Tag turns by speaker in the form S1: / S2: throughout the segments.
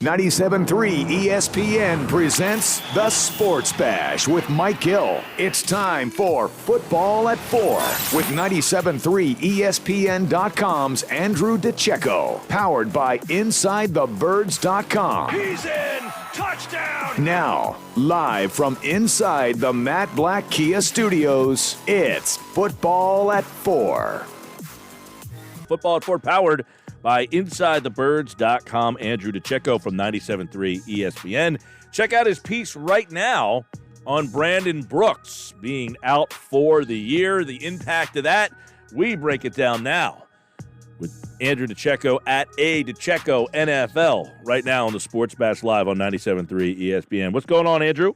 S1: 97.3 ESPN presents The Sports Bash with Mike Gill. It's time for Football at 4 with 97.3 ESPN.com's Andrew DiCecco. Powered by InsideTheBirds.com.
S2: He's in! Touchdown!
S1: Now, live from inside the Matt Black Kia Studios, it's Football at 4.
S3: Football at 4 powered by InsideTheBirds.com. Andrew DiCecco from 97.3 ESPN. Check out his piece right now on Brandon Brooks being out for the year. The impact of that, we break it down now with Andrew DiCecco at A DiCecco NFL right now on the Sports Bash Live on 97.3 ESPN. What's going on, Andrew?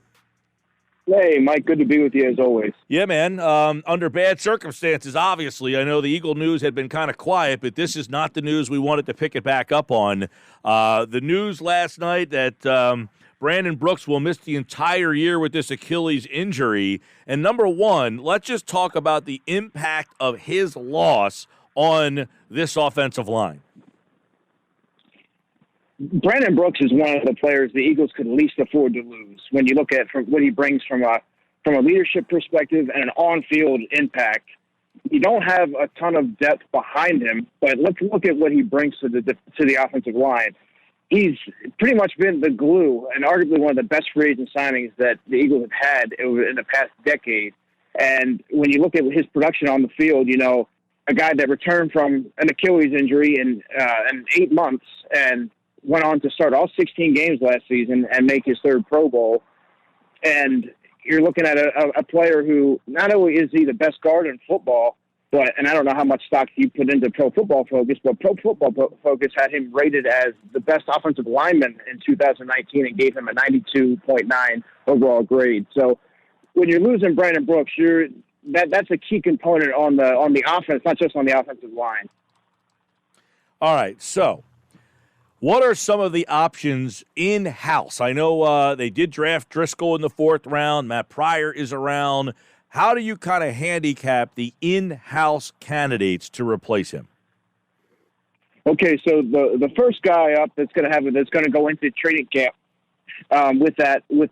S4: Hey, Mike, good to be with you as always.
S3: Yeah, man. Under bad circumstances, obviously. I know the Eagle news had been kind of quiet, but this is not the news we wanted to pick it back up on. The news last night that Brandon Brooks will miss the entire year with this Achilles injury. And number one, let's just talk about the impact of his loss on this offensive line.
S4: Brandon Brooks is one of the players the Eagles could least afford to lose when you look at what he brings from a leadership perspective and an on-field impact. You don't have a ton of depth behind him, but let's look at what he brings to the offensive line. He's pretty much been the glue and arguably one of the best free agent signings that the Eagles have had in the past decade. And when you look at his production on the field, you know, a guy that returned from an Achilles injury in 8 months and went on to start all 16 games last season and make his third Pro Bowl. And you're looking at a player who not only is he the best guard in football, and I don't know how much stock you put into Pro Football Focus, but Pro Football Focus had him rated as the best offensive lineman in 2019 and gave him a 92.9 overall grade. So when you're losing Brandon Brooks, that's a key component on the offense, not just on the offensive line.
S3: All right, so what are some of the options in-house? I know they did draft Driscoll in the 4th round. Matt Pryor is around. How do you kind of handicap the in-house candidates to replace him?
S4: Okay, so the first guy up that's going to go into training camp with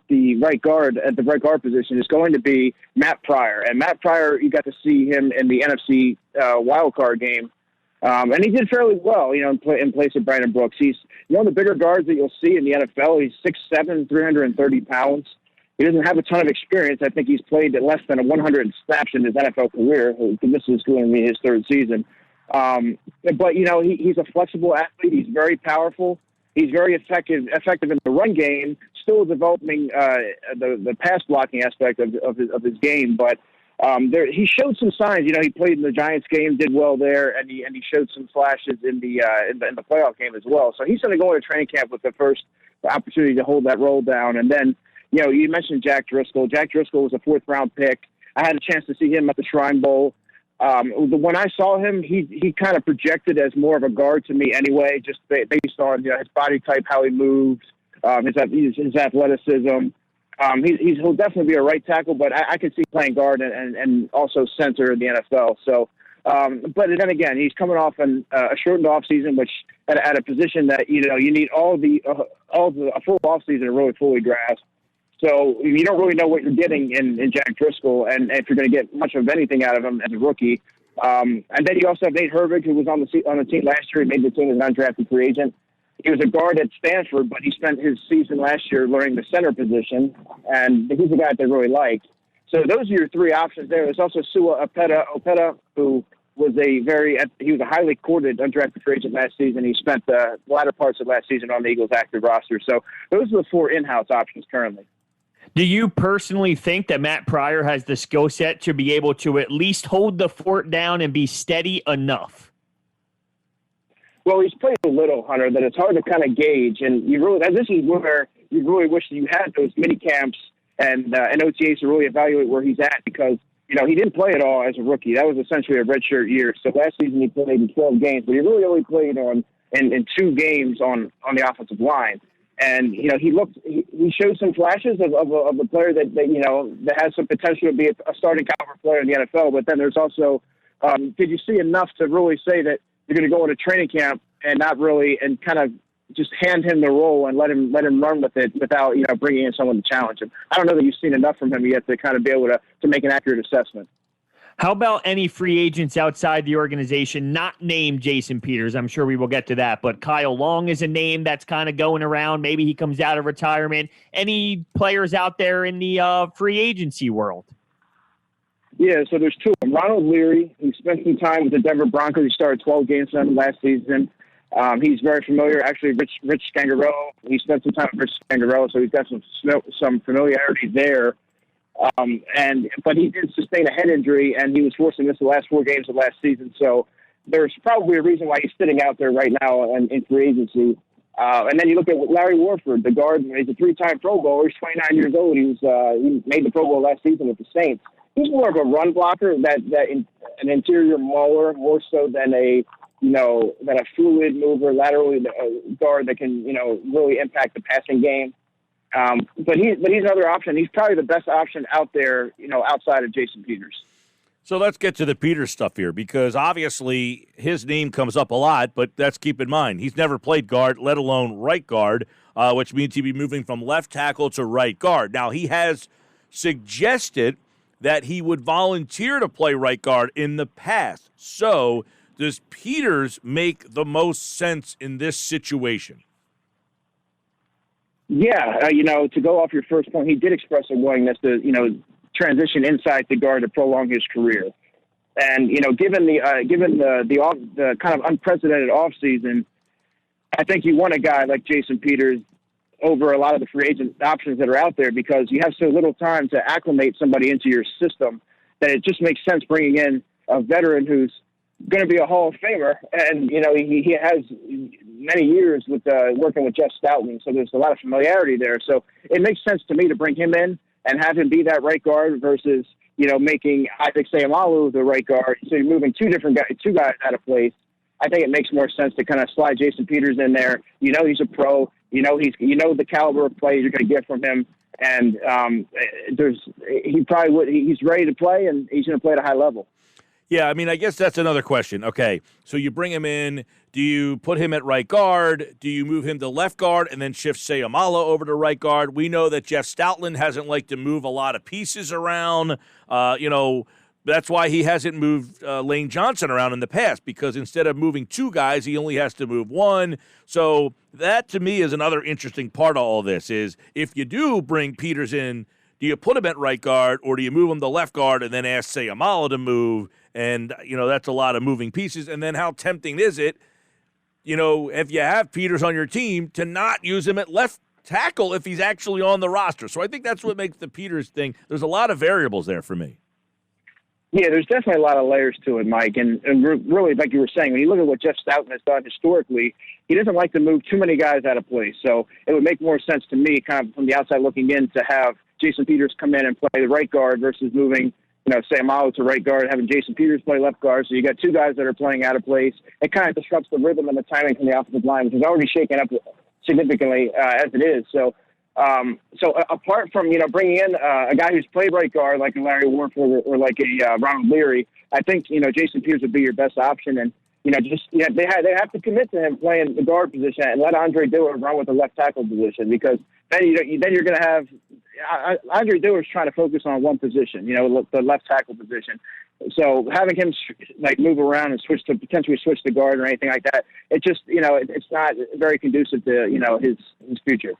S4: the right guard at the right guard position is going to be Matt Pryor. And Matt Pryor, you got to see him in the NFC wild card game. And he did fairly well, you know, in place of Brandon Brooks. He's one of the bigger guards that you'll see in the NFL. He's 6'7", 330 pounds. He doesn't have a ton of experience. I think he's played at less than 100 snaps in his NFL career. This is going to be his 3rd season. But, you know, he's a flexible athlete. He's very powerful. He's very effective in the run game, still developing the pass blocking aspect of his game. But he showed some signs. You know, he played in the Giants game, did well there, and he showed some flashes in the playoff game as well. So he's going to go into training camp with the first opportunity to hold that role down. And then, you know, you mentioned Jack Driscoll. Jack Driscoll was a 4th round pick. I had a chance to see him at the Shrine Bowl. When I saw him, he kind of projected as more of a guard to me anyway, just based on, you know, his body type, how he moves, his athleticism. He'll definitely be a right tackle, but I could see playing guard and also center in the NFL. So, but then again, he's coming off a shortened off season, which at a position that, you know, you need a full off season to really fully grasp. So you don't really know what you're getting in Jack Driscoll, and if you're going to get much of anything out of him as a rookie. And then you also have Nate Herbig, who was on the team last year. He made the team as an undrafted free agent. He was a guard at Stanford, but he spent his season last year learning the center position, and he's a guy that they really like. So those are your 3 options there. There's also Sua Opeta, who was he was a highly courted undrafted free agent last season. He spent the latter parts of last season on the Eagles' active roster. So those are the 4 in-house options currently.
S5: Do you personally think that Matt Pryor has the skill set to be able to at least hold the fort down and be steady enough?
S4: Well, he's played a little, Hunter, that it's hard to kind of gauge. And this is where you really wish you had those mini camps and OTAs to really evaluate where he's at, because, you know, he didn't play at all as a rookie. That was essentially a redshirt year. So last season he played in 12 games, but he really only played in 2 games on the offensive line. And, you know, he showed some flashes of a player that, you know, that has some potential to be a starting caliber player in the NFL. But then there's also, did you see enough to really say that you're going to go into training camp and not really, and kind of just hand him the role and let him run with it without bringing in someone to challenge him. I don't know that you've seen enough from him yet to kind of be able to make an accurate assessment.
S5: How about any free agents outside the organization not named Jason Peters? I'm sure we will get to that, but Kyle Long is a name that's kind of going around. Maybe he comes out of retirement. Any players out there in the free agency world?
S4: Yeah, so there's two. Ronald Leary, he spent some time with the Denver Broncos. He started 12 games for them last season. He's very familiar. Actually, Rich Scangarello, he spent some time with Rich Scangarello, so he's got some familiarity there. But he did sustain a head injury, and he was forced to miss the last 4 games of last season. So there's probably a reason why he's sitting out there right now in free agency. And then you look at Larry Warford, the guard. He's a 3-time Pro Bowler. He's 29 years old. He made the Pro Bowl last season with the Saints. He's more of a run blocker, an interior mauler, more so than a fluid mover, lateral guard that can really impact the passing game. But he's another option. He's probably the best option out there, outside of Jason Peters.
S3: So let's get to the Peters stuff here, because obviously his name comes up a lot, but let's keep in mind he's never played guard, let alone right guard, which means he'd be moving from left tackle to right guard. Now, he has suggested that he would volunteer to play right guard in the past. So does Peters make the most sense in this situation?
S4: Yeah, to go off your first point, he did express a willingness to, transition inside the guard to prolong his career. And, given the kind of unprecedented offseason, I think you want a guy like Jason Peters over a lot of the free agent options that are out there, because you have so little time to acclimate somebody into your system that it just makes sense bringing in a veteran who's going to be a Hall of Famer. And, he has many years with working with Jeff Stoutland, so there's a lot of familiarity there. So it makes sense to me to bring him in and have him be that right guard versus, making Isaac Seumalo the right guard. So you're moving two guys out of place. I think it makes more sense to kind of slide Jason Peters in there. He's a pro. He's the caliber of play you're going to get from him. And he's ready to play, and he's going to play at a high level.
S3: Yeah, I mean, I guess that's another question. Okay, so you bring him in. Do you put him at right guard? Do you move him to left guard and then shift Seumalo over to right guard? We know that Jeff Stoutland hasn't liked to move a lot of pieces around. That's why he hasn't moved Lane Johnson around in the past, because instead of moving 2 guys, he only has to move 1. So that, to me, is another interesting part of all this, is if you do bring Peters in, do you put him at right guard, or do you move him to left guard and then ask Seumalo to move? And, that's a lot of moving pieces. And then how tempting is it, if you have Peters on your team, to not use him at left tackle if he's actually on the roster? So I think that's what makes the Peters thing. There's a lot of variables there for me.
S4: Yeah, there's definitely a lot of layers to it, Mike. And really, like you were saying, when you look at what Jeff Stoutland has done historically, he doesn't like to move too many guys out of place. So it would make more sense to me, kind of from the outside looking in, to have Jason Peters come in and play the right guard versus moving, Seumalo to right guard, having Jason Peters play left guard. So you got 2 guys that are playing out of place. It kind of disrupts the rhythm and the timing from the offensive line, which is already shaken up significantly as it is. So apart from, bringing in a guy who's played right guard like a Larry Warford or like a Ronald Leary, I think, Jason Peters would be your best option. And, they have to commit to him playing the guard position and let Andre Dillard run with the left tackle position, because then you're going to have Andre Dillard's trying to focus on one position, the left tackle position. So having him move around and potentially switch the guard or anything like that, it just, it's not very conducive to, his future.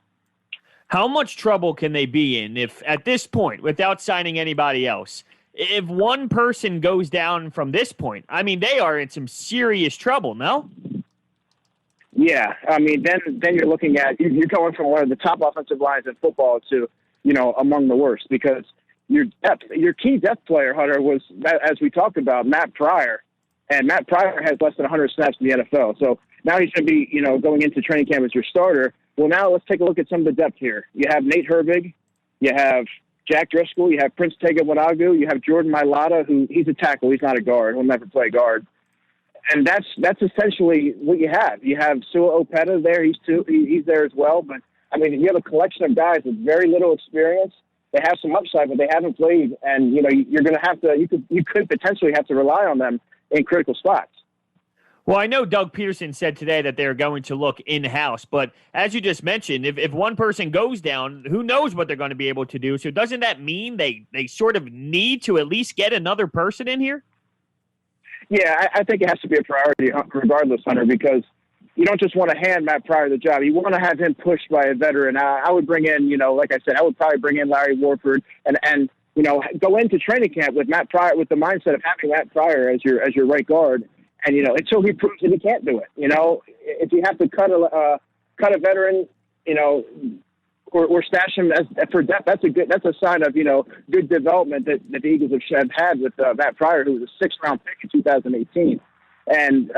S5: How much trouble can they be in if, at this point, without signing anybody else, if one person goes down from this point? I mean, they are in some serious trouble, no?
S4: Yeah, I mean, then you're looking at, you're going from one of the top offensive lines in football to, among the worst, because your key depth player, Hunter, was, as we talked about, Matt Pryor. And Matt Pryor has less than 100 snaps in the NFL. So now he's going to be, going into training camp as your starter. Well, now let's take a look at some of the depth here. You have Nate Herbig. You have Jack Driscoll. You have Prince Tega Wanagu. You have Jordan Mailata, who he's a tackle. He's not a guard. He'll never play guard. And that's essentially what you have. You have Sua Opeta there. He's there as well. But, I mean, you have a collection of guys with very little experience. They have some upside, but they haven't played. And, you're going to have to – you could potentially have to rely on them in critical spots.
S5: Well, I know Doug Peterson said today that they're going to look in-house, but as you just mentioned, if one person goes down, who knows what they're going to be able to do? So doesn't that mean they sort of need to at least get another person in here?
S4: Yeah, I think it has to be a priority regardless, Hunter, because you don't just want to hand Matt Pryor the job. You want to have him pushed by a veteran. I would bring in, like I said, I would probably bring in Larry Warford and go into training camp with Matt Pryor with the mindset of having Matt Pryor as your right guard. And, until he proves that he can't do it, if you have to cut a veteran, or stash him for depth, that's a sign of, good development that the Eagles have had with Matt Pryor, who was a 6th-round pick in 2018. And,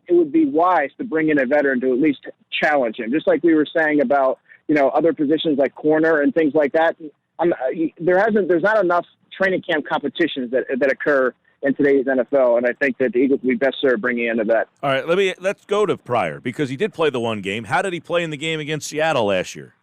S4: it would be wise to bring in a veteran to at least challenge him, just like we were saying about, other positions like corner and things like that. There's not enough training camp competitions that occur in today's NFL, and I think that the Eagles would be best served bringing in a vet.
S3: All right, let's go to Pryor, because he did play the one game. How did he play in the game against Seattle last year?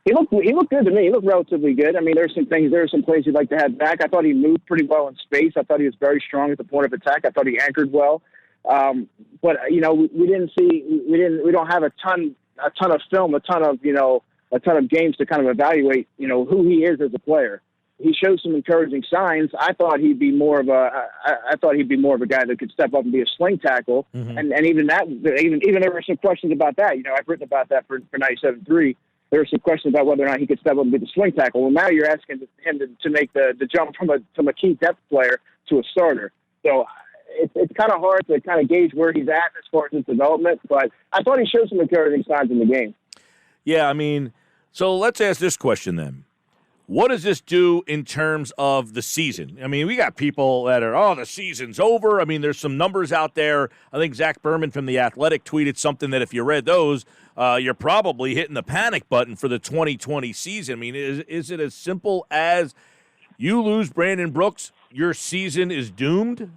S4: He looked good to me. He looked relatively good. I mean, there are some plays he'd like to have back. I thought he moved pretty well in space. I thought he was very strong at the point of attack. I thought he anchored well. But we don't have a ton of film, a ton of games to kind of evaluate, who he is as a player. He shows some encouraging signs. I thought he'd be more of a guy that could step up and be a sling tackle. Mm-hmm. And even there were some questions about that. I've written about that for 97.3. There were some questions about whether or not he could step up and be the sling tackle. Well, now you're asking him to make the jump from a key depth player to a starter. So it's kind of hard to kind of gauge where he's at as far as his development. But I thought he showed some encouraging signs in the game. Yeah,
S3: I mean, so let's ask this question then. What does this do in terms of the season? I mean, we got people that are, the season's over. I mean, there's some numbers out there. I think Zach Berman from The Athletic tweeted something that if you read those, you're probably hitting the panic button for the 2020 season. I mean, is it as simple as you lose Brandon Brooks, your season is doomed?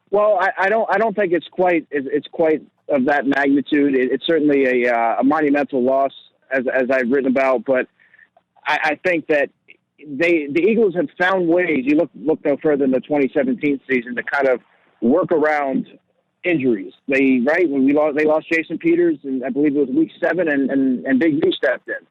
S4: Well, I don't think it's quite of that magnitude. It's certainly a monumental loss, as I've written about, but I think that the Eagles have found ways. You look no further than the 2017 season to kind of work around injuries. They lost Jason Peters, and I believe it was week 7, and Big B stepped in.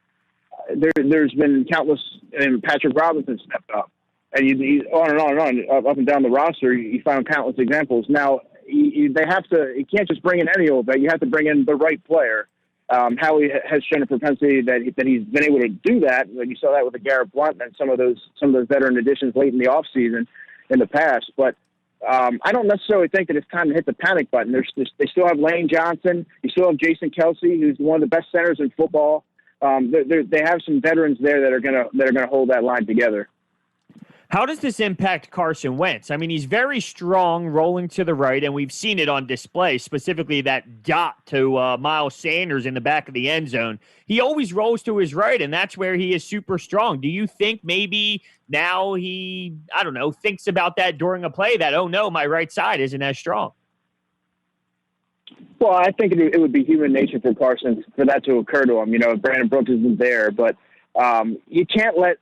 S4: There's been countless, and Patrick Robinson stepped up, and you on and on and on up and down the roster. You find countless examples. Now they have to. You can't just bring in any old guy. You have to bring in the right player. Howie has shown a propensity that he's been able to do that. Like you saw that with the Garrett Blunt and some of those veteran additions late in the offseason in the past. But I don't necessarily think that it's time to hit the panic button. They still have Lane Johnson. You still have Jason Kelsey, who's one of the best centers in football. They have some veterans there that are gonna hold that line together.
S5: How does this impact Carson Wentz? I mean, he's very strong rolling to the right, and we've seen it on display, specifically that dot to Miles Sanders in the back of the end zone. He always rolls to his right, and that's where he is super strong. Do you think maybe now he, thinks about that during a play that, oh, no, my right side isn't as strong?
S4: Well, I think it would be human nature for Carson for that to occur to him. Brandon Brooks isn't there, but you can't let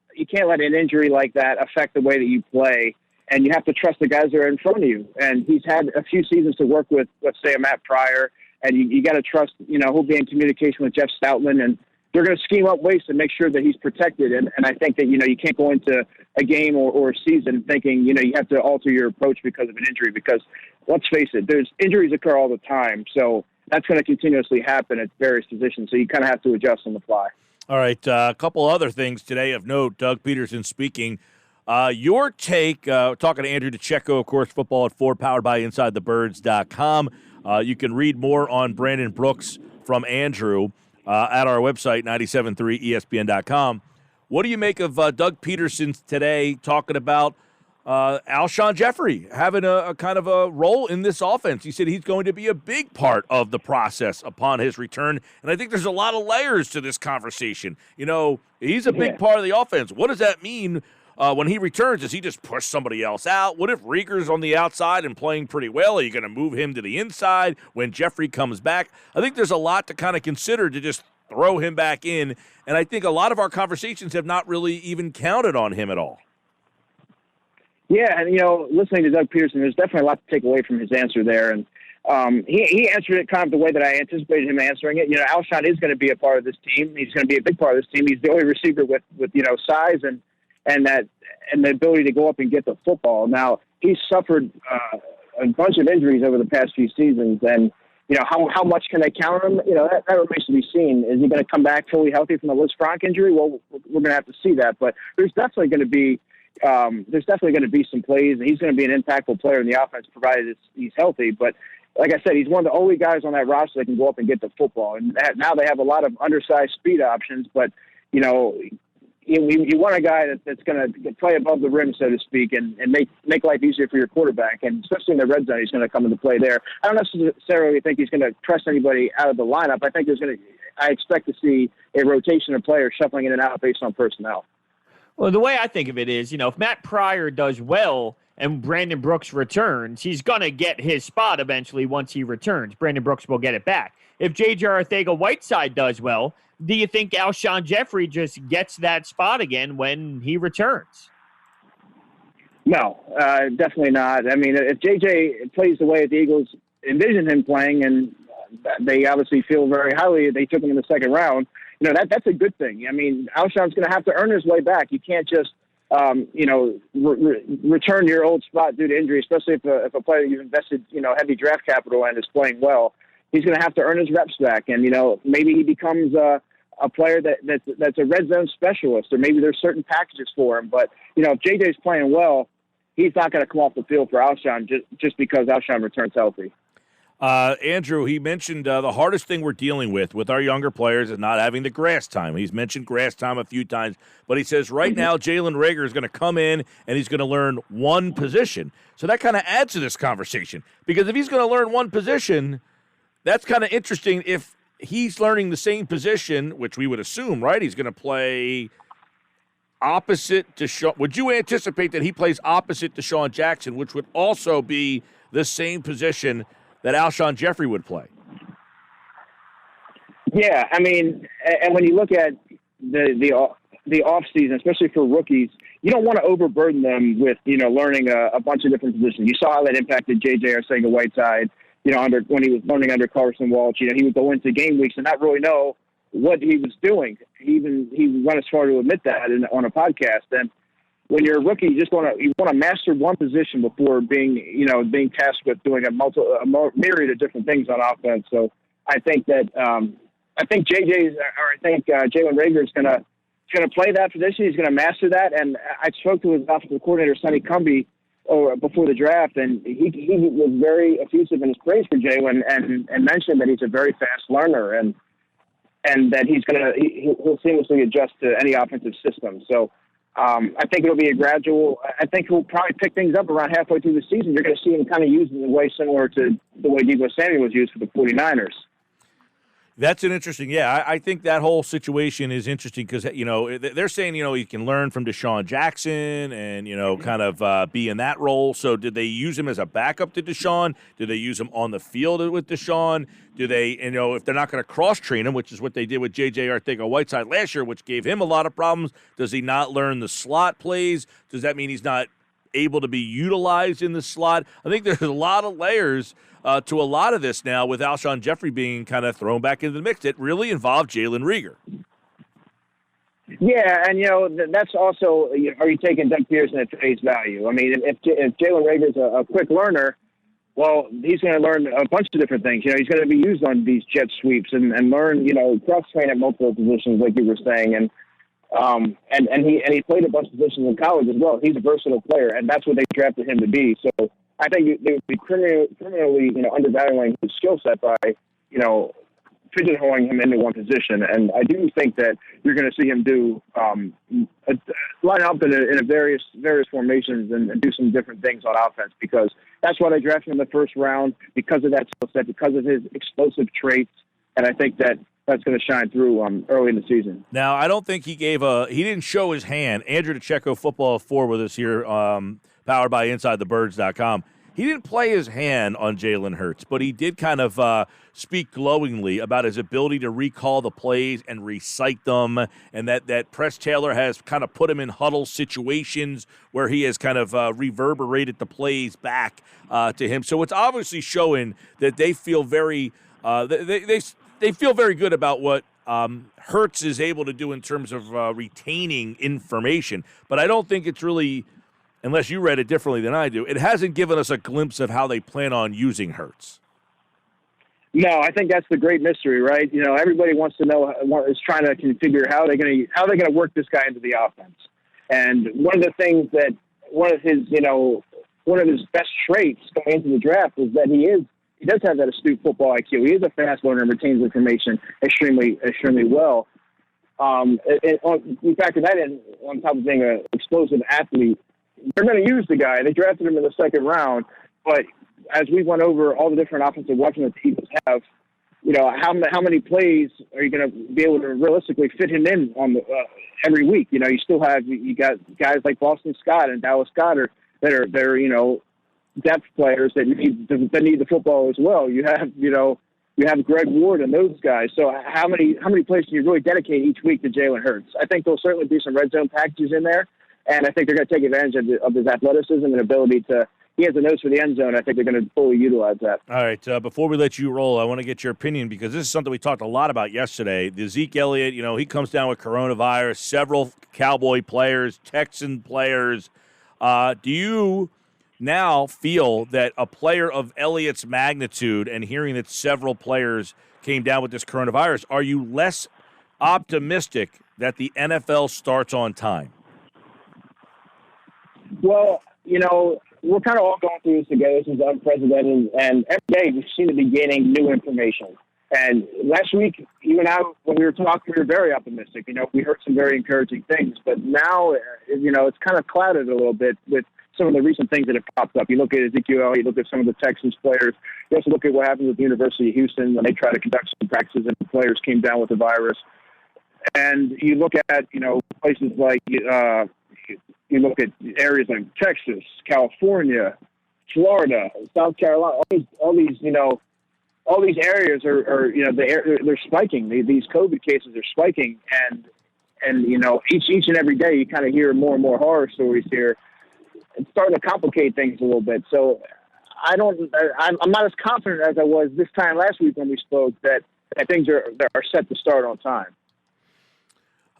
S4: an injury like that affect the way that you play, and you have to trust the guys that are in front of you. And he's had a few seasons to work with, let's say, a Matt Pryor, and you got to trust, he'll be in communication with Jeff Stoutland, and they're going to scheme up ways to make sure that he's protected. And I think that, you can't go into a game or a season thinking, you have to alter your approach because of an injury, because let's face it, there's injuries occur all the time. So that's going to continuously happen at various positions. So you kind of have to adjust on the fly.
S3: All right, a couple other things today of note. Doug Peterson speaking. Your take, talking to Andrew DiCecco, of course, Football at 4, powered by InsideTheBirds.com. You can read more on Brandon Brooks from Andrew at our website, 973ESPN.com. What do you make of Doug Peterson today talking about Alshon Jeffrey having a kind of a role in this offense? He said he's going to be a big part of the process upon his return, and I think there's a lot of layers to this conversation. He's a big part of the offense. What does that mean when he returns? Does he just push somebody else out? What if Rieger's on the outside and playing pretty well? Are you going to move him to the inside when Jeffrey comes back? I think there's a lot to kind of consider to just throw him back in, and I think a lot of our conversations have not really even counted on him at all.
S4: Yeah, and, listening to Doug Peterson, there's definitely a lot to take away from his answer there. And he answered it kind of the way that I anticipated him answering it. Alshon is going to be a part of this team. He's going to be a big part of this team. He's the only receiver with size and the ability to go up and get the football. Now, he's suffered a bunch of injuries over the past few seasons, and how much can they count him? That remains to be seen. Is he going to come back fully healthy from the Liz Frank injury? Well, we're going to have to see that. But there's definitely going to be some plays, and he's going to be an impactful player in the offense provided he's healthy. But like I said, he's one of the only guys on that roster that can go up and get the football. And now they have a lot of undersized speed options, but you want a guy that's going to play above the rim, so to speak, and make life easier for your quarterback. And especially in the red zone, he's going to come into play there. I don't necessarily think he's going to press anybody out of the lineup. I expect to see a rotation of players shuffling in and out based on personnel.
S5: Well, the way I think of it is, if Matt Pryor does well and Brandon Brooks returns, he's going to get his spot eventually once he returns. Brandon Brooks will get it back. If J.J. Arcega-Whiteside does well, do you think Alshon Jeffrey just gets that spot again when he returns?
S4: No, definitely not. I mean, if J.J. plays the way the Eagles envision him playing, and they obviously feel very highly they took him in the second round, that's a good thing. I mean, Alshon's going to have to earn his way back. You can't just, return to your old spot due to injury, especially if a player you've invested, heavy draft capital in is playing well. He's going to have to earn his reps back. And, maybe he becomes a player that's a red zone specialist, or maybe there's certain packages for him. But, if JJ's playing well, he's not going to come off the field for Alshon just because Alshon returns healthy.
S3: Andrew, he mentioned the hardest thing we're dealing with our younger players is not having the grass time. He's mentioned grass time a few times, but he says right now Jalen Reagor is going to come in and he's going to learn one position. So that kind of adds to this conversation, because if he's going to learn one position, that's kind of interesting. If he's learning the same position, which we would assume, right, he's going to play opposite to Sean. Would you anticipate that he plays opposite to Sean Jackson, which would also be the same position that Alshon Jeffrey would play?
S4: Yeah, I mean, and when you look at the off season, especially for rookies, you don't want to overburden them with learning a bunch of different positions. You saw how that impacted J.J. Arcega-Whiteside. When he was learning under Carson Wentz, he would go into game weeks and not really know what he was doing. He went as far to admit that on a podcast. And when you're a rookie, you want to master one position before being tasked with doing a myriad of different things on offense. So I think that Jalen Reagor is going to play that position. He's going to master that. And I spoke to his offensive coordinator, Sonny Cumbie, before the draft, and he was very effusive in his praise for Jalen and mentioned that he's a very fast learner and that he'll seamlessly adjust to any offensive system. So I think it'll be a gradual. I think he'll probably pick things up around halfway through the season. You're going to see him kind of used in a way similar to the way Deebo Samuel was used for the 49ers.
S3: That's an interesting, I think that whole situation is interesting because, they're saying, he can learn from Deshaun Jackson and, kind of be in that role. So did they use him as a backup to Deshaun? Do they use him on the field with Deshaun? Do they, if they're not going to cross-train him, which is what they did with J.J. Arcega-Whiteside last year, which gave him a lot of problems, does he not learn the slot plays? Does that mean he's not able to be utilized in the slot? I think there's a lot of layers to a lot of this now with Alshon Jeffrey being kind of thrown back into the mix. It really involved Jalen Reagor.
S4: Yeah, and, that's also, are you taking Doug Peterson at face value? I mean, if Jalen Reagor's a quick learner, well, he's going to learn a bunch of different things. He's going to be used on these jet sweeps and learn, cross-train at multiple positions, like you were saying. And he played a bunch of positions in college as well. He's a versatile player, and that's what they drafted him to be. So I think they would be criminally, undervaluing his skill set by, pigeonholing him into one position. And I do think that you're going to see him do line up in various formations and do some different things on offense, because that's why they drafted him in the first round, because of that skill set, because of his explosive traits. And I think that's going to shine through early in the season.
S3: Now, I don't think he didn't show his hand. Andrew DiCecco, Football 4 with us here, powered by InsideTheBirds.com. he didn't play his hand on Jalen Hurts, but he did kind of speak glowingly about his ability to recall the plays and recite them, and that Press Taylor has kind of put him in huddle situations where he has kind of reverberated the plays back to him. So it's obviously showing that they feel very they feel very good about what Hurts is able to do in terms of retaining information. But I don't think it's really, unless you read it differently than I do, it hasn't given us a glimpse of how they plan on using Hurts.
S4: No, I think that's the great mystery, right? You know, everybody wants to know, is trying to configure how they're going to work this guy into the offense. And one of the things that one of his best traits going into the draft is that he does have that astute football IQ. He is a fast learner and retains information extremely well. You factor that in on top of being an explosive athlete. They're going to use the guy. They drafted him in the second round, but as we went over all the different offensive weapons that the Eagles have, you know, how many plays are you going to be able to realistically fit him in on every week? You know, you got guys like Boston Scott and Dallas Goedert that are you know, depth players that need the football as well. You have Greg Ward and those guys. So how many plays can you really dedicate each week to Jalen Hurts? I think there'll certainly be some red zone packages in there, and I think they're going to take advantage of his athleticism and ability to. He has a nose for the end zone. I think they're going to fully utilize that.
S3: All right. Before we let you roll, I want to get your opinion because this is something we talked a lot about yesterday. The Zeke Elliott, you know, he comes down with coronavirus. Several Cowboy players, Texan players. Do you now feel that a player of Elliott's magnitude and hearing that several players came down with this coronavirus, are you less optimistic that the NFL starts on time?
S4: Well, you know, we're kind of all going through this together. This is unprecedented, and every day we seem to be gaining new information. And last week, you and I, when we were talking, we were very optimistic. You know, we heard some very encouraging things. But now, you know, it's kind of clouded a little bit with some of the recent things that have popped up. You look at Ezekiel, you look at some of the Texans players. You also look at what happened with the University of Houston when they tried to conduct some practices and the players came down with the virus. And you look at, you know, places like you look at areas like Texas, California, Florida, South Carolina. All these areas are you know, they're spiking. These COVID cases are spiking, and you know, each and every day you kind of hear more and more horror stories here. It's starting to complicate things a little bit. So I'm not as confident as I was this time last week when we spoke that things are set to start on time.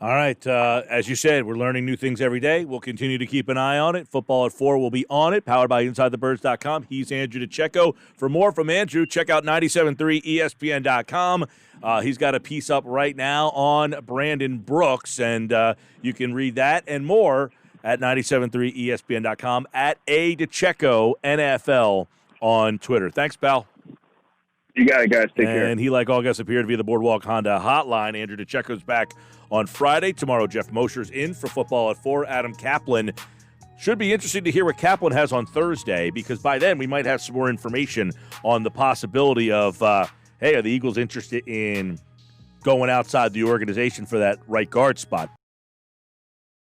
S3: All right. As you said, we're learning new things every day. We'll continue to keep an eye on it. Football at 4 will be on it, powered by InsideTheBirds.com. He's Andrew DiCecco. For more from Andrew, check out 97.3ESPN.com. He's got a piece up right now on Brandon Brooks, and you can read that and more at 97.3ESPN.com, at DiCecco NFL on Twitter. Thanks, pal.
S4: You got it, guys. Take care.
S3: And he, like all guests, appeared via the Boardwalk Honda hotline. Andrew DiCecco's back on Friday. Tomorrow, Jeff Mosher's in for Football at 4. Adam Kaplan. Should be interesting to hear what Kaplan has on Thursday, because by then we might have some more information on the possibility of, hey, are the Eagles interested in going outside the organization for that right guard spot?